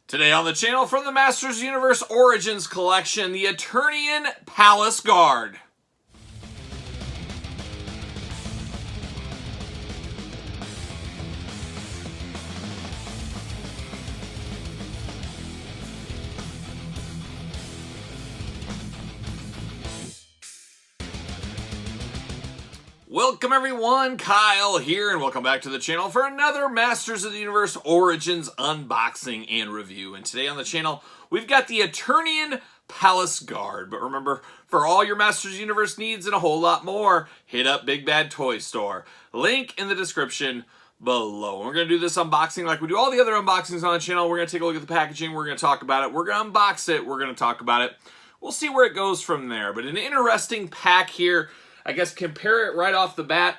Today on the channel, from the Masters Universe Origins collection, the Eternian Palace Guard. Welcome everyone, Kyle here, and welcome back to the channel for another Masters of the Universe Origins unboxing and review. And today on the channel, we've got the Eternian Palace Guard. But remember, for all your Masters of the Universe needs and a whole lot more, hit up Big Bad Toy Store. Link in the description below. And we're going to do this unboxing like we do all the other unboxings on the channel. We're going to take a look at the packaging, we're going to talk about it, we're going to unbox it, we're going to talk about it. We'll see where it goes from there. But an interesting pack here. I guess compare it right off the bat.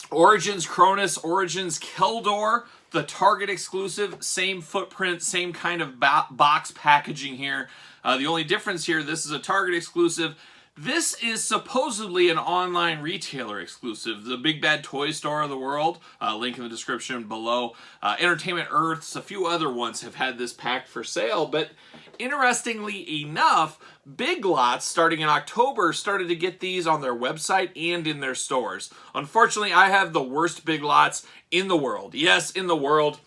Origins Cronus, Origins Keldor, the Target exclusive, same footprint, same kind of box packaging here. The only difference here, this is a Target exclusive. This is supposedly an online retailer exclusive, the Big Bad Toy Store of the world. Link in the description below. Entertainment Earths, a few other ones have had this pack for sale, but interestingly enough, Big Lots, starting in October, started to get these on their website and in their stores. Unfortunately, I have the worst Big Lots in the world. Yes, in the world.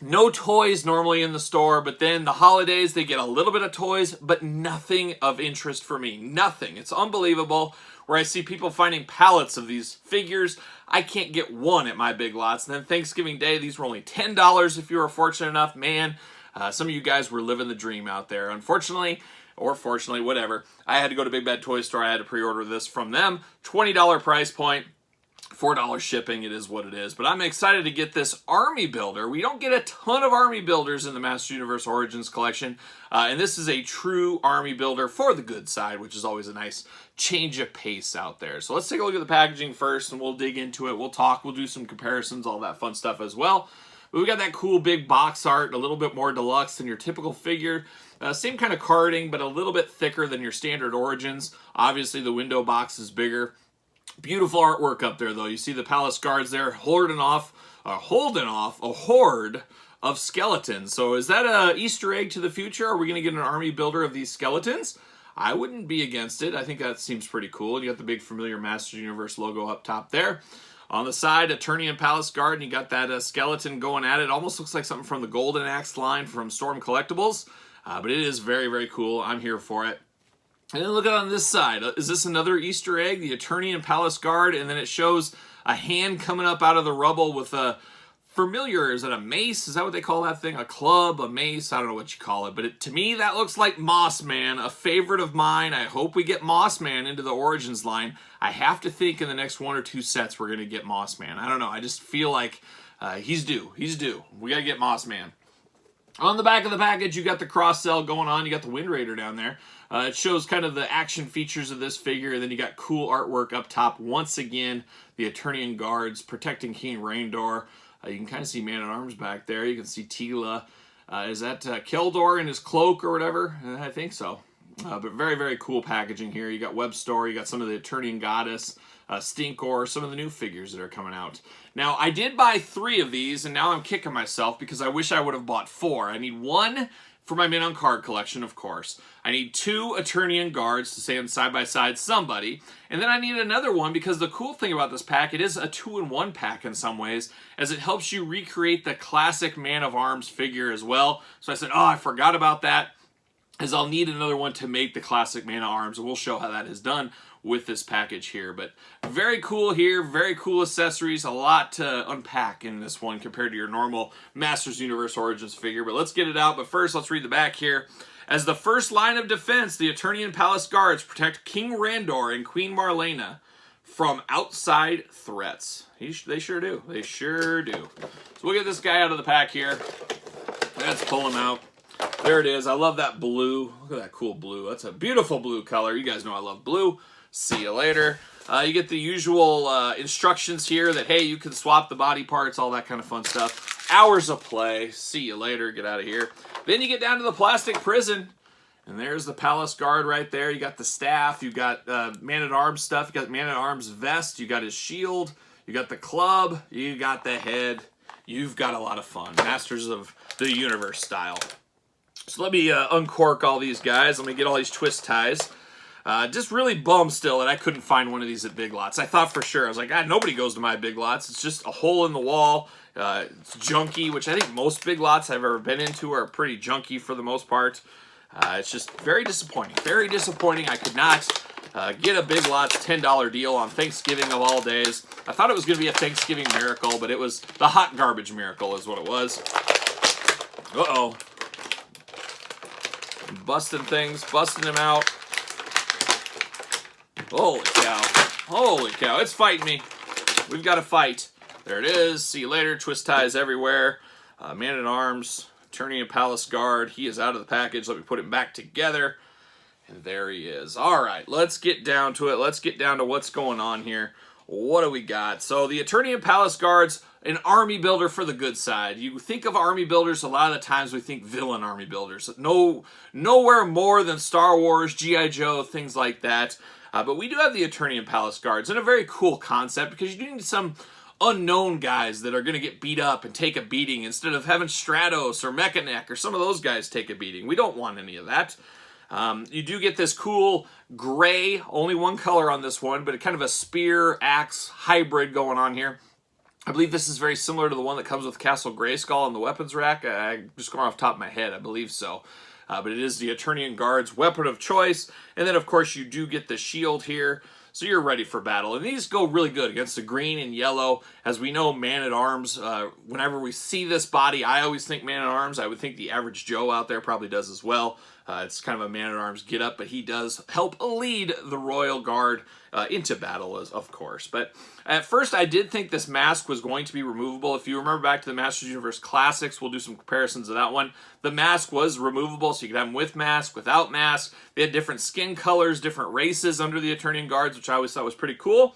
No toys normally in the store, but then the holidays, they get a little bit of toys, but nothing of interest for me. Nothing. It's unbelievable where I see people finding pallets of these figures. I can't get one at my Big Lots. And then Thanksgiving Day, these were only $10 if you were fortunate enough. Man, some of you guys were living the dream out there. Unfortunately, or fortunately, whatever, I had to go to Big Bad Toy Store. I had to pre-order this from them. $20 price point. $4 shipping, it is what it is. But I'm excited to get this army builder. We don't get a ton of army builders in the Masters Universe Origins collection. And this is a true army builder for the good side, which is always a nice change of pace out there. So let's take a look at the packaging first, and we'll dig into it. We'll talk, we'll do some comparisons, all that fun stuff as well. But we got that cool big box art, a little bit more deluxe than your typical figure. Same kind of carding, but a little bit thicker than your standard Origins. Obviously, the window box is bigger. Beautiful artwork up there, though. You see the Palace Guards there holding off a horde of skeletons. So is that an Easter egg to the future? Are we going to get an army builder of these skeletons? I wouldn't be against it. I think that seems pretty cool. You got the big familiar Masters Universe logo up top there. On the side, Eternian Palace Guard, and you got that skeleton going at it. Almost looks like something from the Golden Axe line from Storm Collectibles. But it is very, very cool. I'm here for it. And then look at on this side. Is this another Easter egg? The Eternian Palace Guard, and then it shows a hand coming up out of the rubble with a familiar, is that a mace? Is that what they call that thing? A club, a mace? I don't know what you call it. But to me, that looks like Moss Man, a favorite of mine. I hope we get Moss Man into the Origins line. I have to think in the next one or two sets we're going to get Moss Man. I don't know. I just feel like he's due. He's due. We got to get Moss Man. On the back of the package, you got the cross-sell going on. You got the Wind Raider down there. It shows kind of the action features of this figure. And then you got cool artwork up top. Once again, the Eternian Guards protecting King Randor. You can kind of see Man-at-Arms back there. You can see Tila. Is that Keldor in his cloak or whatever? I think so. But very, very cool packaging here. You got Web Store. You got some of the Eternian Goddess. Stinkor, some of the new figures that are coming out. Now, I did buy 3 of these, and now I'm kicking myself because I wish I would have bought 4. I need 1 for my Min on Card collection, of course. I need 2 Eternian Guards to stand side by side somebody. And then I need another one because the cool thing about this pack, it is a 2-in-1 pack in some ways, as it helps you recreate the classic Man-of-Arms figure as well. So I said, oh, I forgot about that, as I'll need another one to make the classic Man-of-Arms, and we'll show how that is done with this package here. But very cool here, very cool accessories, a lot to unpack in this one compared to your normal Masters Universe Origins figure. But let's get it out. But first, let's read the back here. As the first line of defense, the Eternian Palace Guards protect King Randor and Queen Marlena from outside threats. They sure do. They sure do. So we'll get this guy out of the pack here. Let's pull him out. There it is. I love that blue. Look at that cool blue. That's a beautiful blue color. You guys know I love blue. See you later. You get the usual instructions here that, hey, you can swap the body parts, all that kind of fun stuff. Hours of play. See you later. Get out of here. Then you get down to the plastic prison. And there's the Palace Guard right there. You got the staff. You got Man-at-Arms stuff. You got Man-at-Arms vest. You got his shield. You got the club. You got the head. You've got a lot of fun. Masters of the Universe style. So let me uncork all these guys. Let me get all these twist ties. Just really bummed still that I couldn't find one of these at Big Lots. I thought for sure. I was like, God, nobody goes to my Big Lots. It's just a hole in the wall. It's junky, which I think most Big Lots I've ever been into are pretty junky for the most part. It's just very disappointing. Very disappointing. I could not get a Big Lots $10 deal on Thanksgiving of all days. I thought it was going to be a Thanksgiving miracle, but it was the hot garbage miracle is what it was. Uh-oh. Busting things, busting them out. Holy cow. Holy cow. It's fighting me. We've got to fight. There it is. See you later. Twist ties everywhere. Man-at-Arms. Eternian Palace Guard. He is out of the package. Let me put him back together. And there he is. All right. Let's get down to it. Let's get down to what's going on here. What do we got? So the Eternian Palace Guard's an army builder for the good side. You think of army builders, a lot of the times we think villain army builders. Nowhere more than Star Wars, G.I. Joe, things like that. But we do have the Eternian Palace Guards, and a very cool concept because you need some unknown guys that are going to get beat up and take a beating instead of having Stratos or Mechanic or some of those guys take a beating. We don't want any of that. You do get this cool gray, only one color on this one, but kind of a spear axe hybrid going on here. I believe this is very similar to the one that comes with Castle Grayskull on the weapons rack. I'm just going off the top of my head, I believe so. But it is the Eternian Guard's weapon of choice. And then, of course, you do get the shield here. So you're ready for battle. And these go really good against the green and yellow. As we know, Man-at-Arms, whenever we see this body, I always think Man-at-Arms. I would think the average Joe out there probably does as well. It's kind of a Man-at-Arms get-up, but he does help lead the Royal Guard into battle, of course. But at first, I did think this mask was going to be removable. If you remember back to the Masters Universe Classics, we'll do some comparisons of that one. The mask was removable, so you could have them with mask, without mask. They had different skin colors, different races under the Eternian Guards, which I always thought was pretty cool.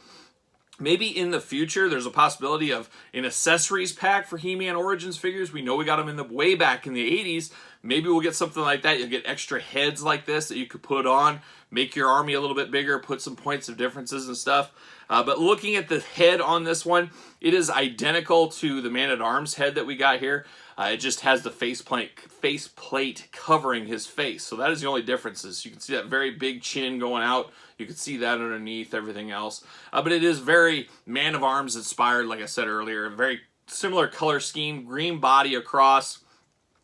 Maybe in the future, there's a possibility of an accessories pack for He-Man Origins figures. We know we got them in the way back in the 80s. Maybe we'll get something like that. You'll get extra heads like this that you could put on, make your army a little bit bigger, put some points of differences and stuff. But looking at the head on this one, it is identical to the Man-at-Arms head that we got here. It just has the faceplate covering his face. So that is the only differences. You can see that very big chin going out. You can see that underneath everything else. But it is very Man-at-Arms inspired, like I said earlier. Very similar color scheme, green body across.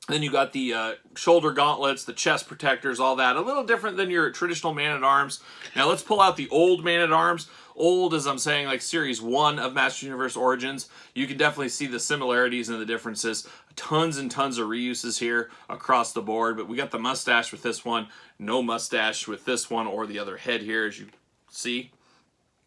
Then you got the shoulder gauntlets, the chest protectors, all that. A little different than your traditional Man-at-Arms. Now let's pull out the old Man-at-Arms. Old, as I'm saying, like Series 1 of Masters Universe Origins. You can definitely see the similarities and the differences. Tons and tons of reuses here across the board. But we got the mustache with this one. No mustache with this one or the other head here, as you see.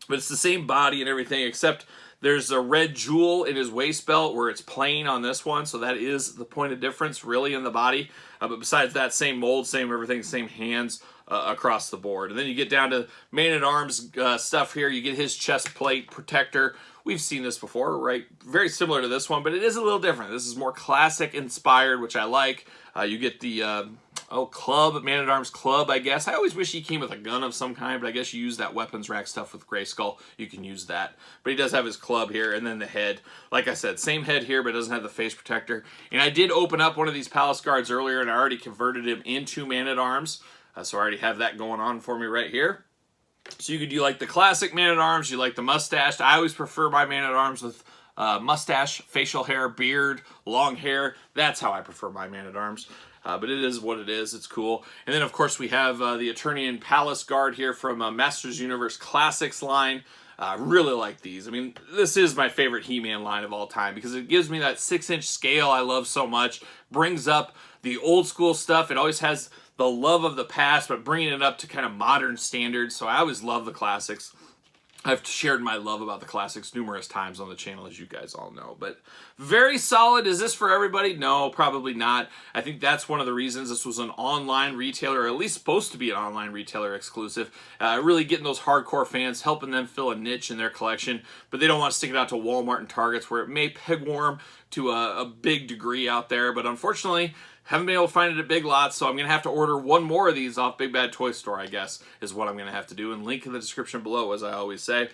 But it's the same body and everything, except there's a red jewel in his waist belt where it's plain on this one. So that is the point of difference, really, in the body. But besides that, same mold, same everything, same hands across the board. And then you get down to Man-at-Arms stuff here. You get his chest plate protector. We've seen this before, right? Very similar to this one, but it is a little different. This is more classic inspired, which I like. You get the club, Man-at-Arms club, I guess. I always wish he came with a gun of some kind, but I guess you use that weapons rack stuff with Grayskull. You can use that. But he does have his club here, and then the head. Like I said, same head here, but it doesn't have the face protector. And I did open up one of these Palace Guards earlier, and I already converted him into Man-at-Arms. So I already have that going on for me right here. So you could do like the classic Man-at-Arms, you like the mustache. I always prefer my Man-at-Arms with mustache, facial hair, beard, long hair. That's how I prefer my Man-at-Arms. But it is what it is. It's cool. And then, of course, we have the Eternian Palace Guard here from Masters Universe Classics line. Really like these. I mean, this is my favorite He-Man line of all time because it gives me that 6-inch scale I love so much. Brings up the old school stuff. It always has the love of the past, but bringing it up to kind of modern standards. So I always love the classics. I've shared my love about the classics numerous times on the channel, as you guys all know. But very solid. Is this for everybody? No, probably not. I think that's one of the reasons this was an online retailer, or at least supposed to be an online retailer exclusive. Really getting those hardcore fans, helping them fill a niche in their collection. But they don't want to stick it out to Walmart and Targets, where it may pegworm to a big degree out there. But unfortunately, haven't been able to find it at Big Lots, so I'm going to have to order one more of these off Big Bad Toy Store, I guess, is what I'm going to have to do. And link in the description below, as I always say.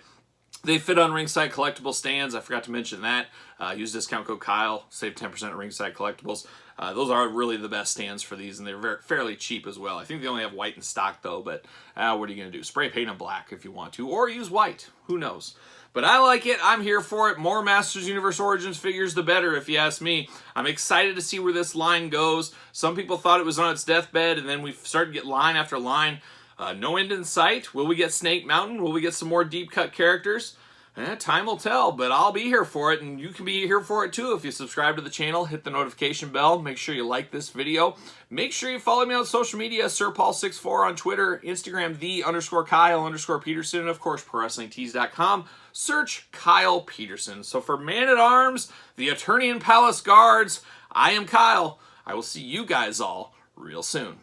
They fit on Ringside Collectible stands. I forgot to mention that. Use discount code Kyle. Save 10% at Ringside Collectibles. Those are really the best stands for these, and they're fairly cheap as well. I think they only have white in stock, though, but what are you going to do? Spray paint them black if you want to, or use white. Who knows? But I like it. I'm here for it. More Masters Universe Origins figures, the better, if you ask me. I'm excited to see where this line goes. Some people thought it was on its deathbed, and then we started to get line after line. No end in sight. Will we get Snake Mountain? Will we get some more deep-cut characters? Time will tell, but I'll be here for it, and you can be here for it too if you subscribe to the channel, hit the notification bell, make sure you like this video. Make sure you follow me on social media, SirPaul64 on Twitter, Instagram, _Kyle_Peterson, and of course, ProWrestlingTees.com. Search Kyle Peterson. So for Man-at-Arms, the Eternian Palace Guards, I am Kyle. I will see you guys all real soon.